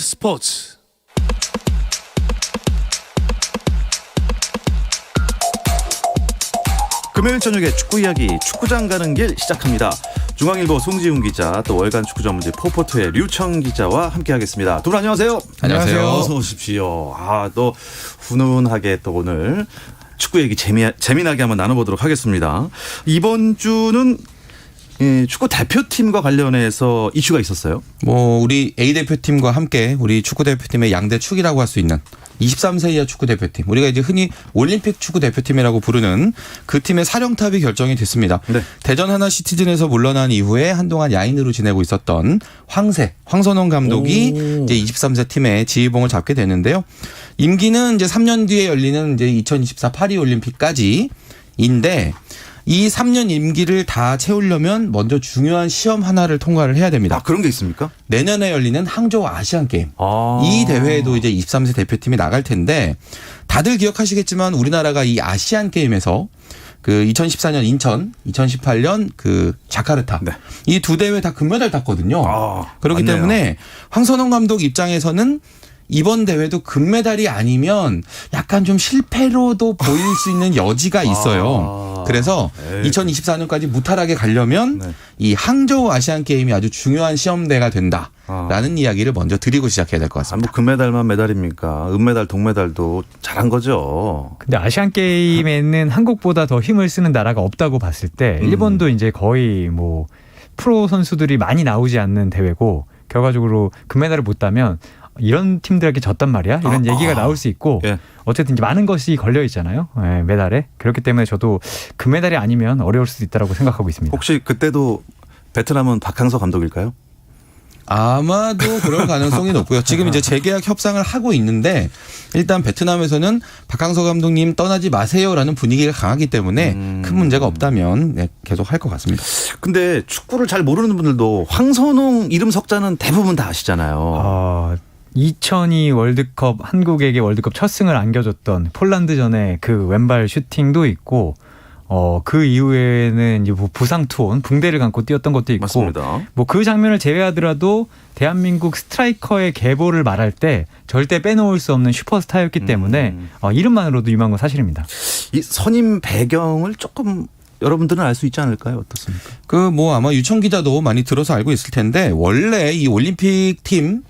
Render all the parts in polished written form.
스포츠. 금요일 저녁에 축구 이야기 축구장 가는 길 시작합니다. 중앙일보 송지훈 기자, 또 월간 축구 전문지 포포트의 류청 기자와 함께하겠습니다. 두 분 안녕하세요. 안녕하세요. 어서 오십시오. 또 훈훈하게 또 오늘 축구 얘기 재미나게 한번 나눠보도록 하겠습니다. 이번 주는 축구 대표팀과 관련해서 이슈가 있었어요. 우리 A 대표팀과 함께 우리 축구 대표팀의 양대 축이라고 할 수 있는 23세 이하 축구 대표팀, 우리가 이제 흔히 올림픽 축구 대표팀이라고 부르는 그 팀의 사령탑이 결정이 됐습니다. 네. 대전 하나시티즌에서 물러난 이후에 한동안 야인으로 지내고 있었던 황선홍 감독이 이제 23세 팀의 지휘봉을 잡게 되는데요. 임기는 이제 3년 뒤에 열리는 이제 2024 파리 올림픽까지인데, 이 3년 임기를 다 채우려면 먼저 중요한 시험 하나를 통과를 해야 됩니다. 그런 게 있습니까? 내년에 열리는 항저우 아시안 게임. 이 대회에도 이제 23세 대표팀이 나갈 텐데, 다들 기억하시겠지만 우리나라가 이 아시안 게임에서 그 2014년 인천, 2018년 그 자카르타, 네. 이 두 대회 다 금메달 땄거든요. 그렇기 맞네요. 때문에 황선홍 감독 입장에서는 이번 대회도 금메달이 아니면 약간 좀 실패로도 보일 수 있는 여지가 있어요. 그래서 2024년까지 무탈하게 가려면 이 항저우 아시안 게임이 아주 중요한 시험대가 된다라는 이야기를 먼저 드리고 시작해야 될 것 같습니다. 금메달만 메달입니까? 은메달, 동메달도 잘한 거죠. 근데 아시안 게임에는 한국보다 더 힘을 쓰는 나라가 없다고 봤을 때 일본도 이제 거의 뭐 프로 선수들이 많이 나오지 않는 대회고, 결과적으로 금메달을 못 따면 이런 팀들에게 졌단 말이야, 이런 얘기가 나올 수 있고, 어쨌든 이제 많은 것이 걸려 있잖아요, 메달에. 그렇기 때문에 저도 금메달이 아니면 어려울 수도 있다고 생각하고 있습니다. 혹시 그때도 베트남은 박항서 감독일까요? 아마도 그럴 가능성이 높고요. 지금 이제 재계약 협상을 하고 있는데, 일단 베트남에서는 박항서 감독님 떠나지 마세요라는 분위기가 강하기 때문에 큰 문제가 없다면 계속 할 것 같습니다. 근데 축구를 잘 모르는 분들도 황선홍 이름 석자는 대부분 다 아시잖아요. 2002 월드컵, 한국에게 월드컵 첫 승을 안겨줬던 폴란드전에 그 왼발 슈팅도 있고, 그 이후에는 이제 뭐 부상 투혼, 붕대를 감고 뛰었던 것도 있고, 맞습니다. 뭐 그 장면을 제외하더라도 대한민국 스트라이커의 계보를 말할 때 절대 빼놓을 수 없는 슈퍼스타였기 때문에 이름만으로도 유명한 건 사실입니다. 이 선임 배경을 조금 여러분들은 알 수 있지 않을까요? 어떻습니까? 아마 유청 기자도 많이 들어서 알고 있을 텐데, 원래 이 올림픽 팀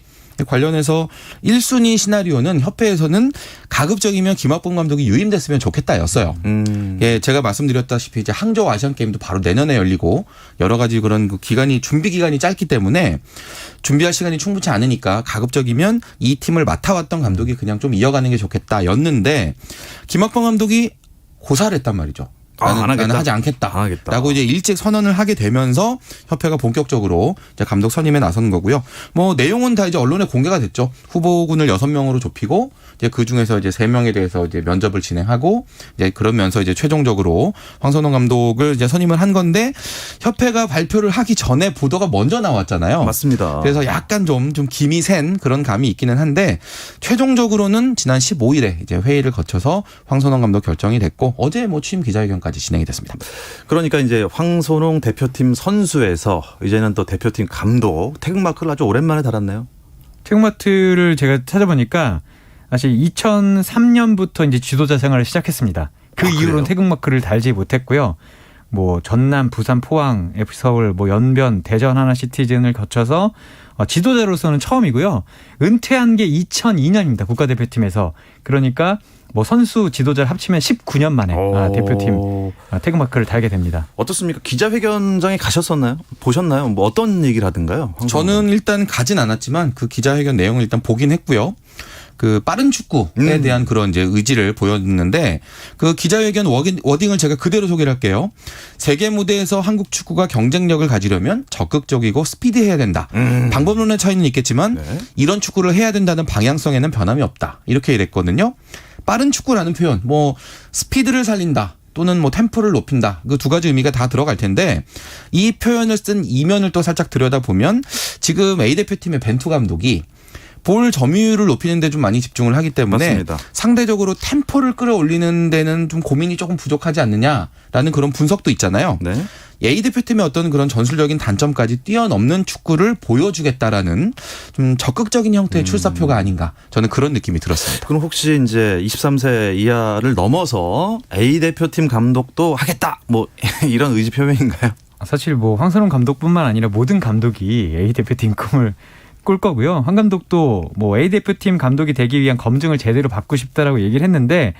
관련해서 1순위 시나리오는 협회에서는 가급적이면 김학봉 감독이 유임됐으면 좋겠다였어요. 제가 말씀드렸다시피 이제 항저우 아시안 게임도 바로 내년에 열리고 여러 가지 그런 그 기간이, 준비 기간이 짧기 때문에 준비할 시간이 충분치 않으니까 가급적이면 이 팀을 맡아왔던 감독이 그냥 좀 이어가는 게 좋겠다였는데, 김학봉 감독이 고사를 했단 말이죠. 나는 하지 않겠다라고 이제 일찍 선언을 하게 되면서 협회가 본격적으로 이제 감독 선임에 나선 거고요. 뭐 내용은 다 이제 언론에 공개가 됐죠. 후보군을 6명으로 좁히고 이제 그 중에서 이제 3명에 대해서 이제 면접을 진행하고, 이제 그러면서 이제 최종적으로 황선홍 감독을 이제 선임을 한 건데, 협회가 발표를 하기 전에 보도가 먼저 나왔잖아요. 맞습니다. 그래서 약간 좀 김이 센 그런 감이 있기는 한데, 최종적으로는 지난 15일에 이제 회의를 거쳐서 황선홍 감독 결정이 됐고, 어제 뭐 취임 기자회견까지 진행이 됐습니다. 그러니까 이제 황선홍 대표팀 선수에서 이제는 또 대표팀 감독, 태극마크를 아주 오랜만에 달았네요. 태극마크를 제가 찾아보니까 사실 2003년부터 이제 지도자 생활을 시작했습니다. 그 이후로는 태극마크를 달지 못했고요. 뭐 전남, 부산, 포항, FC 서울, 뭐 연변, 대전 하나시티즌을 거쳐서 지도자로서는 처음이고요. 은퇴한 게 2002년입니다. 국가대표팀에서. 그러니까 뭐 선수, 지도자를 합치면 19년 만에 대표팀 태극마크를 달게 됩니다. 어떻습니까? 기자회견장에 가셨었나요? 보셨나요? 뭐 어떤 얘기를 하던가요? 저는 일단 가진 않았지만 그 기자회견 내용을 일단 보긴 했고요. 그 빠른 축구에 대한 그런 이제 의지를 보였는데, 그 기자회견 워딩을 제가 그대로 소개를 할게요. 세계 무대에서 한국 축구가 경쟁력을 가지려면 적극적이고 스피디해야 된다. 방법론의 차이는 있겠지만 이런 축구를 해야 된다는 방향성에는 변함이 없다. 이렇게 이랬거든요. 빠른 축구라는 표현, 뭐 스피드를 살린다 또는 뭐 템포를 높인다, 그 두 가지 의미가 다 들어갈 텐데, 이 표현을 쓴 이면을 또 살짝 들여다보면 지금 A 대표팀의 벤투 감독이 볼 점유율을 높이는 데 좀 많이 집중을 하기 때문에 맞습니다. 상대적으로 템포를 끌어올리는 데는 좀 고민이 조금 부족하지 않느냐라는 그런 분석도 있잖아요. 네. A 대표팀의 어떤 그런 전술적인 단점까지 뛰어넘는 축구를 보여주겠다라는 좀 적극적인 형태의 출사표가 아닌가 저는 그런 느낌이 들었습니다. 그럼 혹시 이제 23세 이하를 넘어서 A 대표팀 감독도 하겠다 뭐 이런 의지 표명인가요? 사실 뭐 황선홍 감독뿐만 아니라 모든 감독이 A 대표팀 꿈을 꿀 거고요. 황 감독도 뭐 A 대표팀 감독이 되기 위한 검증을 제대로 받고 싶다라고 얘기를 했는데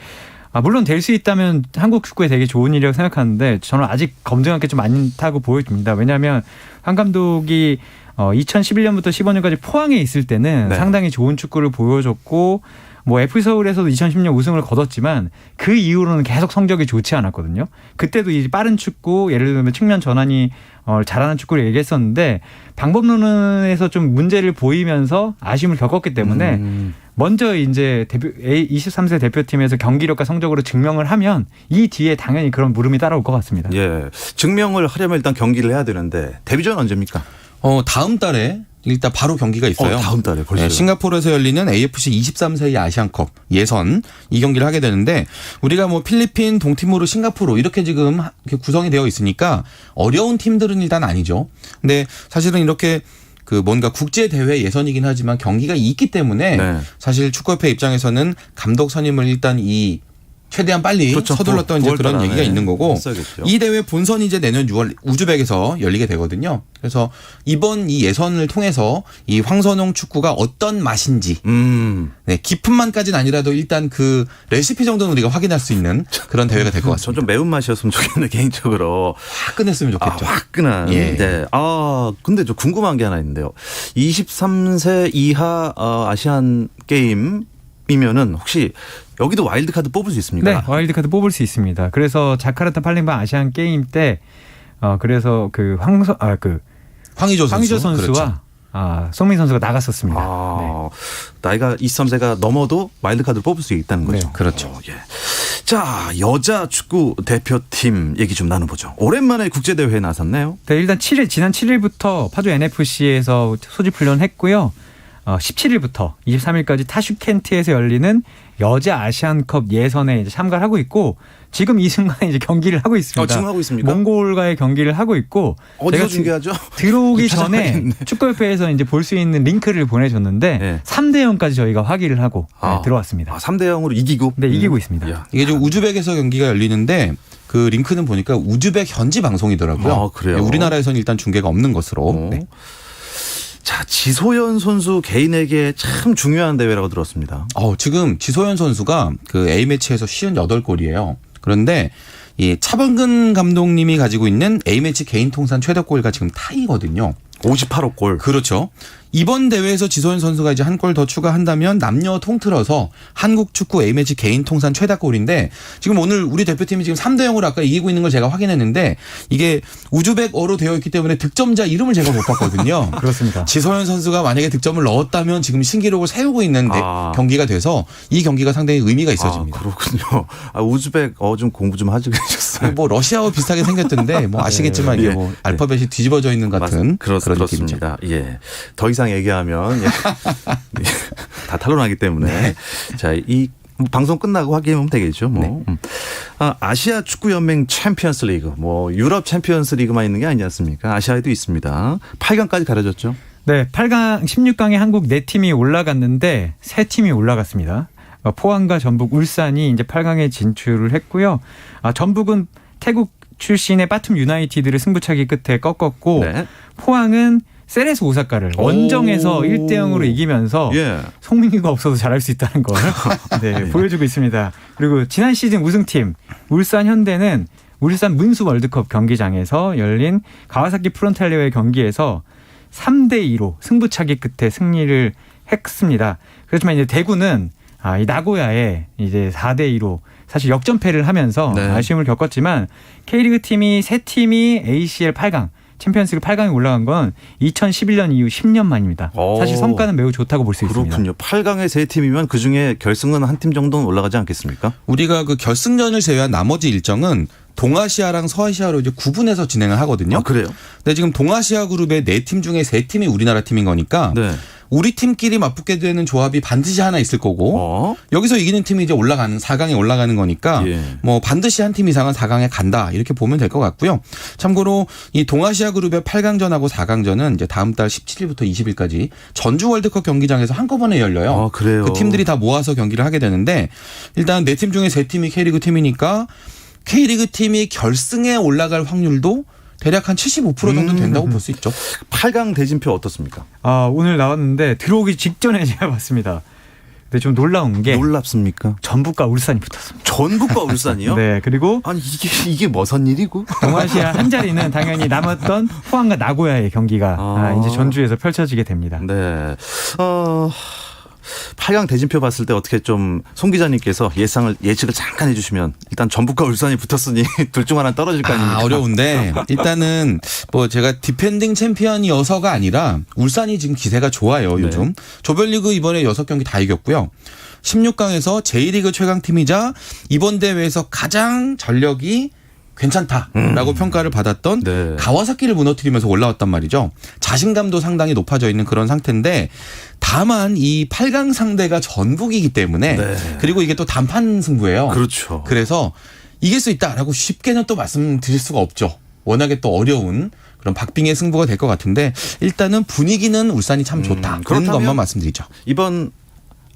물론 될 수 있다면 한국 축구에 되게 좋은 일이라고 생각하는데 저는 아직 검증할 게 좀 많다고 보여집니다. 왜냐하면 황 감독이 2011년부터 15년까지 포항에 있을 때는 네. 상당히 좋은 축구를 보여줬고 뭐 FC서울에서도 2010년 우승을 거뒀지만 그 이후로는 계속 성적이 좋지 않았거든요. 그때도 이 빠른 축구 예를 들면 측면 전환이 잘하는 축구를 얘기했었는데 방법론에서 좀 문제를 보이면서 아쉬움을 겪었기 때문에 먼저 이제 23세 대표팀에서 경기력과 성적으로 증명을 하면 이 뒤에 당연히 그런 물음이 따라올 것 같습니다. 예. 증명을 하려면 일단 경기를 해야 되는데 데뷔전 언제입니까? 다음 달에 일단 바로 경기가 있어요. 다음 달에 벌써. 네, 싱가포르에서 열리는 AFC 23세의 아시안컵 예선 이 경기를 하게 되는데 우리가 뭐 필리핀, 동티모르, 싱가포르 이렇게 지금 구성이 되어 있으니까 어려운 팀들은 일단 아니죠. 근데 사실은 이렇게 그 뭔가 국제 대회 예선이긴 하지만 경기가 있기 때문에 네. 사실 축구협회 입장에서는 감독 선임을 일단 최대한 빨리 그렇죠. 서둘렀던 이제 그런 얘기가 있는 거고 했어야겠죠. 이 대회 본선이 이제 내년 6월 우즈벡에서 열리게 되거든요. 그래서 이번 이 예선을 통해서 이 황선홍 축구가 어떤 맛인지 네, 깊은 맛까지는 아니라도 일단 그 레시피 정도는 우리가 확인할 수 있는 그런 대회가 될 것 같습니다. 전 좀 매운맛이었으면 좋겠는데 개인적으로. 확 끝냈으면 좋겠죠. 화끈한. 예. 네. 근데 좀 궁금한 게 하나 있는데요. 23세 이하 아시안 게임이면은 혹시 여기도 와일드카드 뽑을 수 있습니까? 네, 와일드카드 뽑을 수 있습니다. 그래서 자카르타 팔렘방 아시안 게임 때 그래서 황의조 선수와 그렇죠. 송민 선수가 나갔었습니다. 나이가 23세가 넘어도 와일드카드를 뽑을 수 있다는 거죠. 네, 그렇죠. 예. 자, 여자 축구 대표팀 얘기 좀 나눠보죠. 오랜만에 국제대회에 나섰네요. 네, 일단 지난 7일부터 파주 NFC에서 소집 훈련했고요. 17일부터 23일까지 타슈켄트에서 열리는 여자 아시안컵 예선에 이제 참가를 하고 있고 지금 이 순간에 이제 경기를 하고 있습니다. 지금 하고 있습니까? 몽골과의 경기를 하고 있고 어디서 중계하죠? 들어오기 전에 찾아봐야겠네. 축구협회에서 이제 볼 수 있는 링크를 보내줬는데 네. 3대0까지 저희가 확인을 하고 들어왔습니다. 3대0으로 이기고? 네, 이기고 있습니다. 이야. 이게 지금 우즈벡에서 경기가 열리는데 그 링크는 보니까 우즈벡 현지 방송이더라고요. 그래요? 네, 우리나라에서는 일단 중계가 없는 것으로. 네. 자, 지소연 선수 개인에게 참 중요한 대회라고 들었습니다. 지금 지소연 선수가 그 A매치에서 58골이에요. 그런데 이 차범근 감독님이 가지고 있는 A매치 개인 통산 최다골가 지금 타이거든요. 58호 골. 그렇죠. 이번 대회에서 지소연 선수가 이제 한 골 더 추가한다면 남녀 통틀어서 한국 축구 A매치 개인 통산 최다골인데 지금 오늘 우리 대표팀이 지금 3대0으로 아까 이기고 있는 걸 제가 확인했는데 이게 우즈벡어로 되어 있기 때문에 득점자 이름을 제가 못 봤거든요. 그렇습니다. 지소연 선수가 만약에 득점을 넣었다면 지금 신기록을 세우고 있는 경기가 돼서 이 경기가 상당히 의미가 있어집니다. 그렇군요. 우즈벡 좀 공부 좀 하지 그러셨어요. 뭐 러시아어 비슷하게 생겼던데 뭐 아시겠지만 이게 뭐 알파벳이 뒤집어져 있는 같은 그런 그렇습니다. 예. 더 이상 얘기하면 다 탄론하기 때문에 네. 자, 이 방송 끝나고 확인하면 되겠죠. 뭐. 네. 아시아 축구 연맹 챔피언스 리그, 뭐 유럽 챔피언스 리그만 있는 게 아니지 않습니까? 아시아에도 있습니다. 8강까지 가려졌죠. 네, 8강 16강에 한국 4팀이 올라갔는데 3팀이 올라갔습니다. 포항과 전북, 울산이 이제 8강에 진출을 했고요. 전북은 태국 출신의 바툼 유나이티드를 승부차기 끝에 꺾었고 네. 포항은 세레스 오사카를 원정에서 1대0으로 이기면서 송민규가 없어도 잘할 수 있다는 걸 보여주고 있습니다. 그리고 지난 시즌 우승팀 울산 현대는 울산 문수 월드컵 경기장에서 열린 가와사키 프론탈리아의 경기에서 3대2로 승부차기 끝에 승리를 했습니다. 그렇지만 이제 대구는 이 나고야에 이제 4대2로 사실 역전패를 하면서 아쉬움을 겪었지만 K리그 팀이 3팀이 ACL 8강 챔피언스리그 8강에 올라간 건 2011년 이후 10년 만입니다. 사실 성과는 매우 좋다고 볼 수 있습니다. 그렇군요. 8강에 3팀이면 그중에 결승은 한 팀 정도는 올라가지 않겠습니까? 우리가 그 결승전을 제외한 나머지 일정은 동아시아랑 서아시아로 이제 구분해서 진행을 하거든요. 아, 그래요? 근데 지금 동아시아 그룹의 4팀 중에 3팀이 우리나라 팀인 거니까 네. 우리 팀끼리 맞붙게 되는 조합이 반드시 하나 있을 거고 여기서 이기는 팀이 이제 올라가는 4강에 올라가는 거니까 예. 뭐 반드시 한 팀 이상은 4강에 간다 이렇게 보면 될 것 같고요. 참고로 이 동아시아 그룹의 8강전하고 4강전은 이제 다음 달 17일부터 20일까지 전주 월드컵 경기장에서 한꺼번에 열려요. 아, 그래요? 그 팀들이 다 모아서 경기를 하게 되는데 일단 4팀 중에 3팀이 K리그 팀이니까 K리그 팀이 결승에 올라갈 확률도 대략 한 75% 정도 된다고 볼 수 있죠. 8강 대진표 어떻습니까? 오늘 나왔는데 들어오기 직전에 제가 봤습니다. 근데 좀 놀라운 게 놀랍습니까? 전북과 울산이 붙었습니다. 전북과 울산이요? 네, 그리고 아니 이게 무슨 일이고? 동아시아 한 자리는 당연히 남았던 포항과 나고야의 경기가 이제 전주에서 펼쳐지게 됩니다. 네. 8강 대진표 봤을 때 어떻게 좀 송 기자님께서 예측을 잠깐 해주시면 일단 전북과 울산이 붙었으니 둘 중 하나 떨어질 거 아닙니까? 어려운데 일단은 뭐 제가 디펜딩 챔피언이어서가 아니라 울산이 지금 기세가 좋아요. 요즘. 조별리그 이번에 6경기 다 이겼고요. 16강에서 J리그 최강팀이자 이번 대회에서 가장 전력이 괜찮다라고 평가를 받았던 네. 가와사키를 무너뜨리면서 올라왔단 말이죠. 자신감도 상당히 높아져 있는 그런 상태인데 다만 이 8강 상대가 전북이기 때문에 네. 그리고 이게 또 단판 승부예요. 그렇죠. 그래서 이길 수 있다라고 쉽게는 또 말씀드릴 수가 없죠. 워낙에 또 어려운 그런 박빙의 승부가 될 것 같은데 일단은 분위기는 울산이 참 좋다. 그런 그렇다면 것만 말씀드리죠. 이번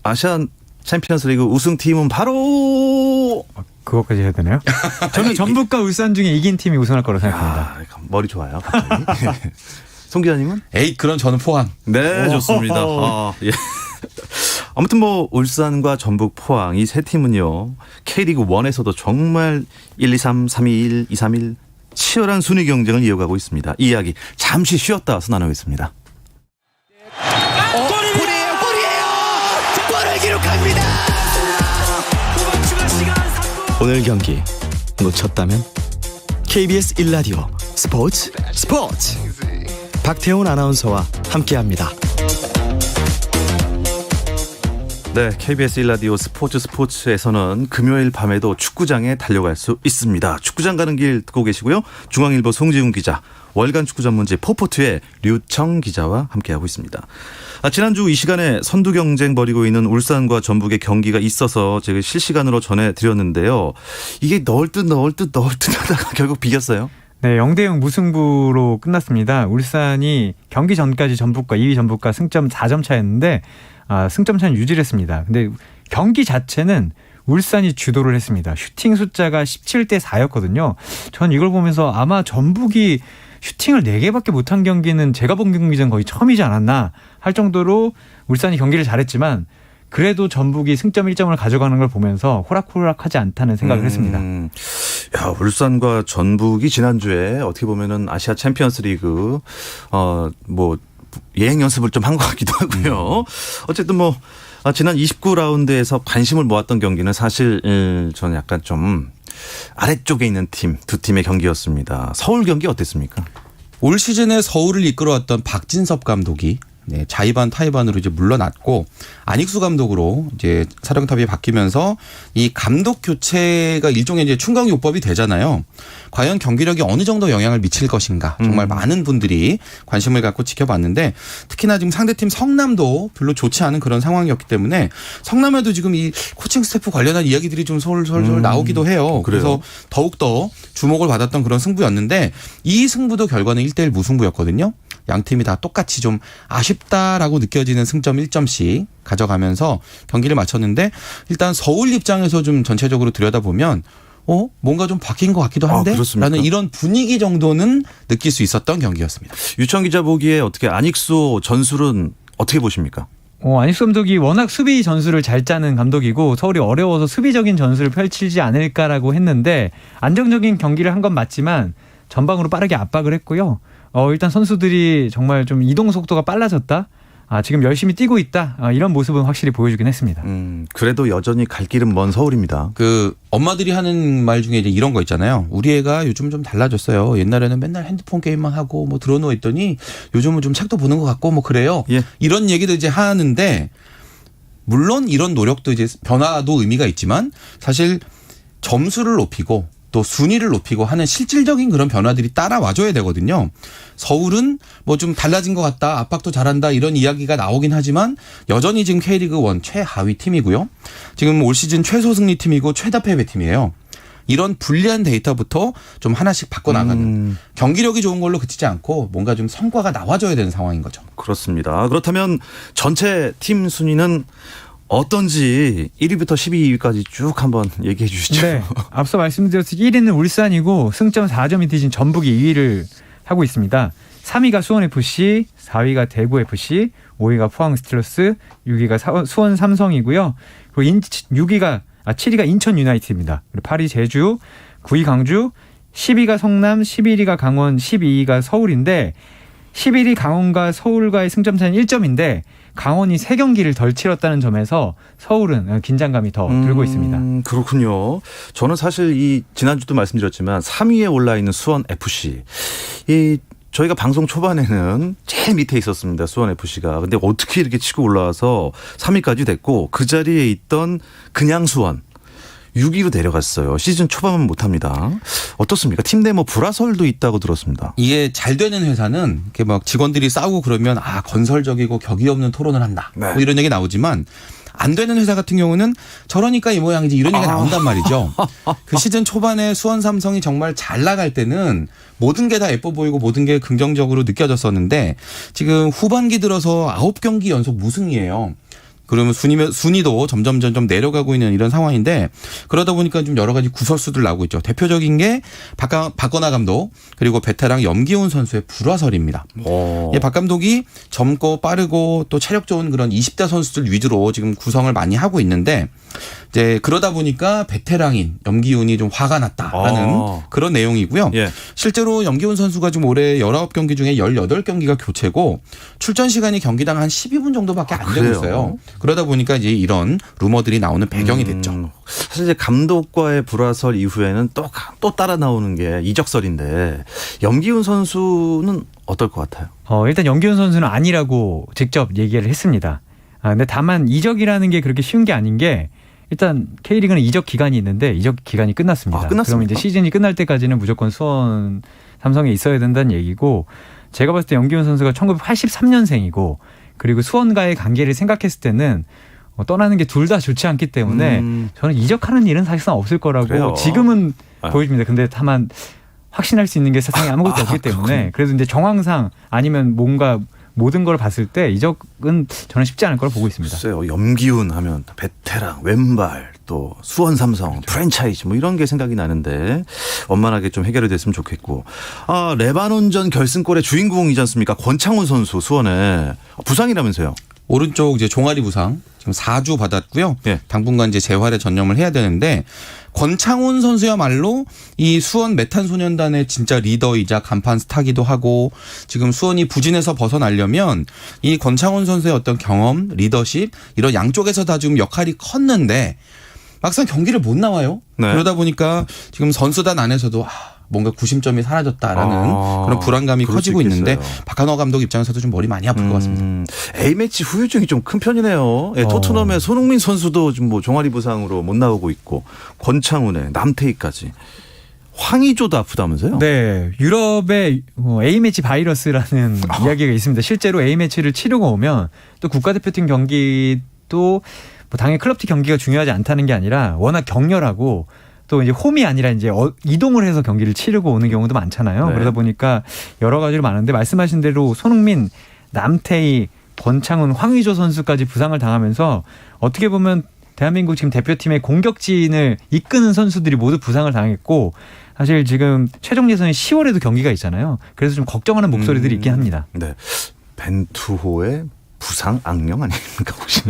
아시안 챔피언스리그 우승팀은 바로 그것까지 해야 되나요? 저는 전북과 울산 중에 이긴 팀이 우승할 거라고 생각합니다. 머리 좋아요. 갑자기. 송 기자님은? 에이 그런 저는 포항. 네, 좋습니다. 예. 아무튼 뭐 울산과 전북, 포항 이 세 팀은요. K리그 1에서도 정말 1, 2, 3, 3, 2, 1, 2, 3, 1 치열한 순위 경쟁을 이어가고 있습니다. 이 이야기 잠시 쉬었다 와서 나누겠습니다. 골을 기록합니다. 오늘 경기 놓쳤다면 KBS 1라디오 스포츠 박태훈 아나운서와 함께합니다. 네, KBS 1라디오 스포츠에서는 금요일 밤에도 축구장에 달려갈 수 있습니다. 축구장 가는 길 듣고 계시고요. 중앙일보 송지훈 기자, 월간 축구 전문지 포포트의 류청 기자와 함께하고 있습니다. 지난주 이 시간에 선두 경쟁 벌이고 있는 울산과 전북의 경기가 있어서 제가 실시간으로 전해드렸는데요. 이게 넣을 듯 하다가 결국 비겼어요. 네, 0대0 무승부로 끝났습니다. 울산이 경기 전까지 전북과 2위 전북과 승점 4점 차였는데 승점 차는 유지를 했습니다. 근데 경기 자체는 울산이 주도를 했습니다. 슈팅 숫자가 17대 4였거든요. 전 이걸 보면서 아마 전북이 슈팅을 4개밖에 못한 경기는 제가 본 경기전 거의 처음이지 않았나 할 정도로 울산이 경기를 잘했지만 그래도 전북이 승점 1점을 가져가는 걸 보면서 호락호락하지 않다는 생각을 했습니다. 야, 울산과 전북이 지난주에 어떻게 보면은 아시아 챔피언스 리그 뭐 예행 연습을 좀 한 것 같기도 하고요. 어쨌든 뭐 지난 29라운드에서 관심을 모았던 경기는 사실 저는 약간 좀 아래쪽에 있는 팀, 두 팀의 경기였습니다. 서울 경기 어땠습니까? 올 시즌에 서울을 이끌어왔던 박진섭 감독이 자의반 타의반으로 이제 물러났고 안익수 감독으로 이제 사령탑이 바뀌면서 이 감독 교체가 일종의 이제 충격요법이 되잖아요. 과연 경기력이 어느 정도 영향을 미칠 것인가 정말 많은 분들이 관심을 갖고 지켜봤는데 특히나 지금 상대팀 성남도 별로 좋지 않은 그런 상황이었기 때문에 성남에도 지금 이 코칭 스태프 관련한 이야기들이 좀 솔솔 나오기도 해요. 그래서 더욱더 주목을 받았던 그런 승부였는데 이 승부도 결과는 1대1 무승부였거든요. 양 팀이 다 똑같이 좀 아쉽다라고 느껴지는 승점 1점씩 가져가면서 경기를 마쳤는데 일단 서울 입장에서 좀 전체적으로 들여다보면 뭔가 좀 바뀐 것 같기도 한데 라는 이런 분위기 정도는 느낄 수 있었던 경기였습니다. 유청 기자 보기에 어떻게 안익수 전술은 어떻게 보십니까? 안익수 감독이 워낙 수비 전술을 잘 짜는 감독이고 서울이 어려워서 수비적인 전술을 펼치지 않을까라고 했는데 안정적인 경기를 한 건 맞지만 전방으로 빠르게 압박을 했고요. 일단 선수들이 정말 좀 이동 속도가 빨라졌다. 지금 열심히 뛰고 있다. 이런 모습은 확실히 보여주긴 했습니다. 그래도 여전히 갈 길은 먼 서울입니다. 그 엄마들이 하는 말 중에 이제 이런 거 있잖아요. 우리 애가 요즘 좀 달라졌어요. 옛날에는 맨날 핸드폰 게임만 하고 뭐 들어누워 있더니 요즘은 좀 책도 보는 것 같고 뭐 그래요. 예. 이런 얘기도 이제 하는데 물론 이런 노력도 이제 변화도 의미가 있지만 사실 점수를 높이고 또 순위를 높이고 하는 실질적인 그런 변화들이 따라와줘야 되거든요. 서울은 뭐 좀 달라진 것 같다. 압박도 잘한다. 이런 이야기가 나오긴 하지만 여전히 지금 K리그 1 최하위 팀이고요. 지금 올 시즌 최소 승리 팀이고 최다 패배 팀이에요. 이런 불리한 데이터부터 좀 하나씩 바꿔나가는 경기력이 좋은 걸로 그치지 않고 뭔가 좀 성과가 나와줘야 되는 상황인 거죠. 그렇습니다. 그렇다면 전체 팀 순위는 어떤지 1위부터 12위까지 쭉 한번 얘기해 주시죠. 네. 앞서 말씀드렸듯이 1위는 울산이고 승점 4점이 뒤진 전북이 2위를 하고 있습니다. 3위가 수원FC, 4위가 대구FC, 5위가 포항스틸러스, 6위가 수원 삼성이고요. 그리고 7위가 인천 유나이티드입니다. 그리고 8위 제주, 9위 강주, 10위가 성남, 11위가 강원, 12위가 서울인데 11위 강원과 서울과의 승점 차이는 1점인데 강원이 3경기를 덜 치렀다는 점에서 서울은 긴장감이 더 들고 있습니다. 그렇군요. 저는 사실 지난주도 말씀드렸지만 3위에 올라 있는 수원 FC. 저희가 방송 초반에는 제일 밑에 있었습니다. 수원 FC가. 근데 어떻게 이렇게 치고 올라와서 3위까지 됐고 그 자리에 있던 그냥 수원 6위로 내려갔어요. 시즌 초반은 못합니다. 어떻습니까? 팀 내 뭐 불화설도 있다고 들었습니다. 이게 잘 되는 회사는 이렇게 막 직원들이 싸우고 그러면 건설적이고 격이 없는 토론을 한다. 네. 뭐 이런 얘기 나오지만 안 되는 회사 같은 경우는 저러니까 이 모양이지 이런 얘기가 나온단 말이죠. 그 시즌 초반에 수원 삼성이 정말 잘 나갈 때는 모든 게 다 예뻐 보이고 모든 게 긍정적으로 느껴졌었는데 지금 후반기 들어서 9경기 연속 무승이에요. 그러면 순위도 점점 내려가고 있는 이런 상황인데 그러다 보니까 좀 여러 가지 구설수들 나오고 있죠. 대표적인 게 박건하 감독 그리고 베테랑 염기훈 선수의 불화설입니다. 박 감독이 젊고 빠르고 또 체력 좋은 그런 20대 선수들 위주로 지금 구성을 많이 하고 있는데 이제 그러다 보니까 베테랑인 염기훈이 좀 화가 났다라는 그런 내용이고요. 예. 실제로 염기훈 선수가 지금 올해 19경기 중에 18경기가 교체고 출전 시간이 경기당 한 12분 정도밖에 안 되고 있어요. 그러다 보니까 이제 이런 루머들이 나오는 배경이 됐죠. 사실 이제 감독과의 불화설 이후에는 또 따라 나오는 게 이적설인데 염기훈 선수는 어떨 것 같아요? 일단 염기훈 선수는 아니라고 직접 얘기를 했습니다. 근데 다만 이적이라는 게 그렇게 쉬운 게 아닌 게 일단 K리그는 이적 기간이 있는데 이적 기간이 끝났습니다. 그럼 이제 시즌이 끝날 때까지는 무조건 수원 삼성에 있어야 된다는 얘기고 제가 봤을 때 염기훈 선수가 1983년생이고 그리고 수원과의 관계를 생각했을 때는 떠나는 게 둘 다 좋지 않기 때문에 저는 이적하는 일은 사실상 없을 거라고 그래요. 지금은 보여집니다. 근데 다만 확신할 수 있는 게 세상에 아무것도 없기 때문에 그래서 이제 정황상 아니면 뭔가 모든 걸 봤을 때 이적은 저는 쉽지 않을 거라 보고 있습니다. 글쎄요. 염기훈 하면 베테랑, 왼발, 또 수원 삼성, 프랜차이즈 뭐 이런 게 생각이 나는데 원만하게 좀 해결이 됐으면 좋겠고. 레바논전 결승골의 주인공이지 않습니까? 권창훈 선수 수원에 부상이라면서요. 오른쪽 이제 종아리 부상 지금 4주 받았고요. 예. 당분간 이제 재활에 전념을 해야 되는데 권창훈 선수야말로 이 수원 메탄소년단의 진짜 리더이자 간판 스타기도 하고 지금 수원이 부진에서 벗어나려면 이 권창훈 선수의 어떤 경험, 리더십 이런 양쪽에서 다 지금 역할이 컸는데 막상 경기를 못 나와요. 네. 그러다 보니까 지금 선수단 안에서도 뭔가 구심점이 사라졌다라는 그런 불안감이 커지고 있는데 박한호 감독 입장에서도 좀 머리 많이 아플 것 같습니다. A매치 후유증이 좀 큰 편이네요. 예, 토트넘의 손흥민 선수도 지금 뭐 종아리 부상으로 못 나오고 있고 권창훈의 남태희까지. 황의조도 아프다면서요? 네. 유럽의 A매치 바이러스라는 이야기가 있습니다. 실제로 A매치를 치르고 오면 또 국가대표팀 경기도 뭐 당연히 클럽팀 경기가 중요하지 않다는 게 아니라 워낙 격렬하고 또 이제 홈이 아니라 이제 이동을 해서 경기를 치르고 오는 경우도 많잖아요. 네. 그러다 보니까 여러 가지로 많은데 말씀하신 대로 손흥민, 남태희, 권창훈, 황의조 선수까지 부상을 당하면서 어떻게 보면 대한민국 지금 대표팀의 공격진을 이끄는 선수들이 모두 부상을 당했고 사실 지금 최종 예선이 10월에도 경기가 있잖아요. 그래서 좀 걱정하는 목소리들이 있긴 합니다. 네. 벤투호의 부상 악령 아닙니까 혹시?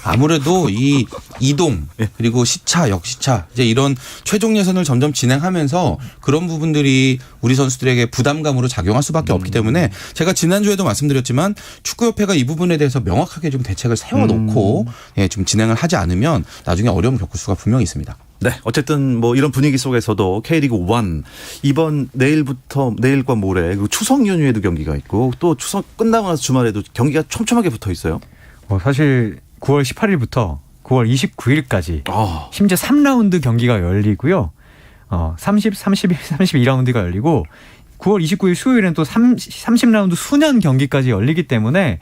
아무래도 이 이동 그리고 시차, 역시차 이제 이런 최종 예선을 점점 진행하면서 그런 부분들이 우리 선수들에게 부담감으로 작용할 수밖에 없기 때문에 제가 지난주에도 말씀드렸지만 축구협회가 이 부분에 대해서 명확하게 좀 대책을 세워놓고 좀 진행을 하지 않으면 나중에 어려움 겪을 수가 분명히 있습니다. 네, 어쨌든 뭐 이런 분위기 속에서도 K리그 1 이번 내일과 모레 추석 연휴에도 경기가 있고 또 추석 끝나고 나서 주말에도 경기가 촘촘하게 붙어 있어요. 사실 9월 18일부터 9월 29일까지 아. 심지어 3라운드 경기가 열리고요. 30, 31, 32라운드가 열리고 9월 29일 수요일엔 또 30라운드 수년 경기까지 열리기 때문에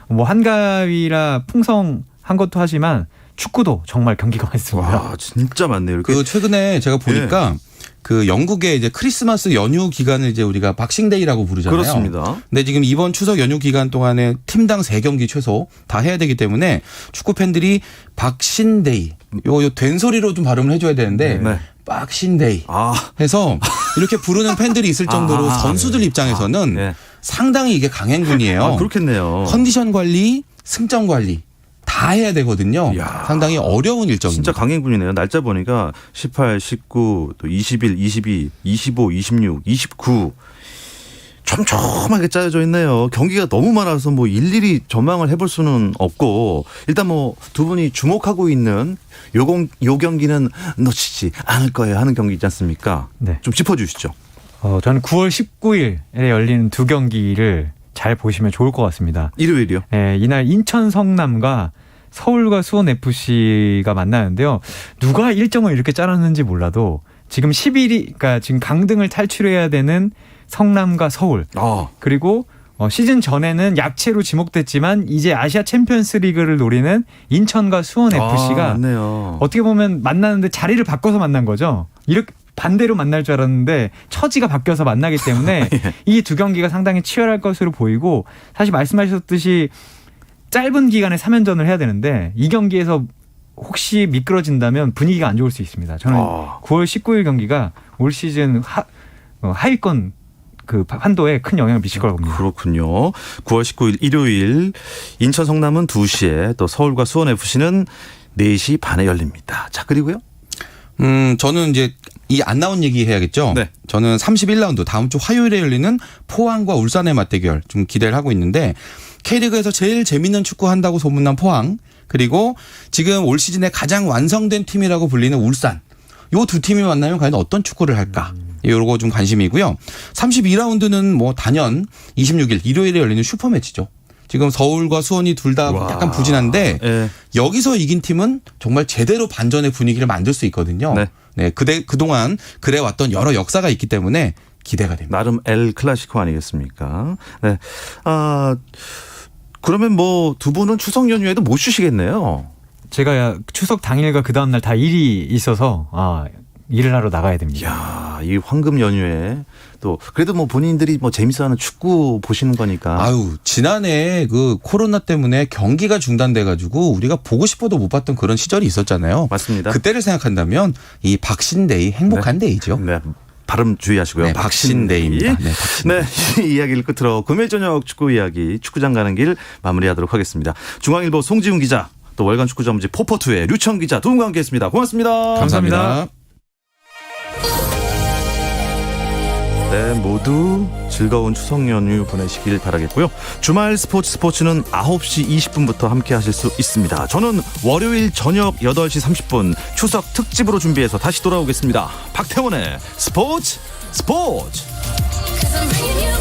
뭐 한가위라 풍성한 것도 하지만 축구도 정말 경기가 많습니다. 와, 진짜 많네요. 이렇게. 그 최근에 제가 보니까 그 영국의 이제 크리스마스 연휴 기간을 이제 우리가 박싱데이라고 부르잖아요. 그렇습니다. 근데 지금 이번 추석 연휴 기간 동안에 팀당 3경기 최소 다 해야 되기 때문에 축구 팬들이 박신데이 요 된소리로 좀 발음을 해줘야 되는데 네. 박신데이 아, 해서 이렇게 부르는 팬들이 있을 정도로 선수들 입장에서는 네. 상당히 이게 강행군이에요. 아, 그렇겠네요. 컨디션 관리, 승점 관리 다 해야 되거든요. 이야. 상당히 어려운 일정입니다. 진짜 강행군이네요. 날짜 보니까 18, 19, 또 21, 22, 25, 26, 29. 촘촘하게 짜여져 있네요. 경기가 너무 많아서 뭐 일일이 전망을 해볼 수는 없고 일단 뭐 두 분이 주목하고 있는 요 경기는 놓치지 않을 거예요 하는 경기 있지 않습니까? 네. 좀 짚어주시죠. 저는 9월 19일에 열리는 두 경기를 잘 보시면 좋을 것 같습니다. 일요일이요? 네, 이날 인천 성남과 서울과 수원 FC가 만나는데요. 누가 일정을 이렇게 짜놨는지 몰라도 지금 10일이 그러니까 지금 강등을 탈출해야 되는 성남과 서울 아, 그리고 시즌 전에는 약체로 지목됐지만 이제 아시아 챔피언스 리그를 노리는 인천과 수원 FC가 맞네요. 어떻게 보면 만나는데 자리를 바꿔서 만난 거죠. 이렇게 반대로 만날 줄 알았는데 처지가 바뀌어서 만나기 때문에 이 두 경기가 상당히 치열할 것으로 보이고 사실 말씀하셨듯이 짧은 기간에 3연전을 해야 되는데 이 경기에서 혹시 미끄러진다면 분위기가 안 좋을 수 있습니다. 저는 9월 19일 경기가 올 시즌 하위권 그 판도에 큰 영향을 미칠 거라고 봅니다. 그렇군요. 9월 19일 일요일 인천 성남은 2시에 또 서울과 수원 FC는 4시 반에 열립니다. 자, 그리고요. 저는 이제 이 안 나온 얘기 해야겠죠. 네. 저는 31라운드 다음 주 화요일에 열리는 포항과 울산의 맞대결 좀 기대를 하고 있는데 K리그에서 제일 재밌는 축구 한다고 소문난 포항 그리고 지금 올 시즌에 가장 완성된 팀이라고 불리는 울산. 요 두 팀이 만나면 과연 어떤 축구를 할까? 요거 좀 관심이고요. 32라운드는 뭐 단연 26일 일요일에 열리는 슈퍼매치죠. 지금 서울과 수원이 둘 다 약간 부진한데 예. 여기서 이긴 팀은 정말 제대로 반전의 분위기를 만들 수 있거든요. 네. 그동안 그래왔던 여러 역사가 있기 때문에 기대가 됩니다. 나름 엘 클라시코 아니겠습니까? 네. 아, 그러면 뭐 두 분은 추석 연휴에도 못 쉬시겠네요. 제가 추석 당일과 그 다음날 다 일이 있어서 일을 하러 나가야 됩니다. 이야, 이 황금 연휴에 또 그래도 뭐 본인들이 뭐 재밌어하는 축구 보시는 거니까. 아유, 지난해 그 코로나 때문에 경기가 중단돼가지고 우리가 보고 싶어도 못 봤던 그런 시절이 있었잖아요. 맞습니다. 그때를 생각한다면 이 박신데이 행복한 데이죠. 네. 발음 주의하시고요. 네, 박신데이입니다. 네, 박신데이. 네, 이 이야기를 끝으로 금요일 저녁 축구 이야기 축구장 가는 길 마무리하도록 하겠습니다. 중앙일보 송지훈 기자, 또 월간 축구 전문지 포포투의 류청 기자 두 분과 함께했습니다. 고맙습니다. 감사합니다. 네, 모두 즐거운 추석 연휴 보내시길 바라겠고요. 주말 스포츠는 9시 20분부터 함께 하실 수 있습니다. 저는 월요일 저녁 8시 30분 추석 특집으로 준비해서 다시 돌아오겠습니다. 박태원의 스포츠! Cause I'm bringing you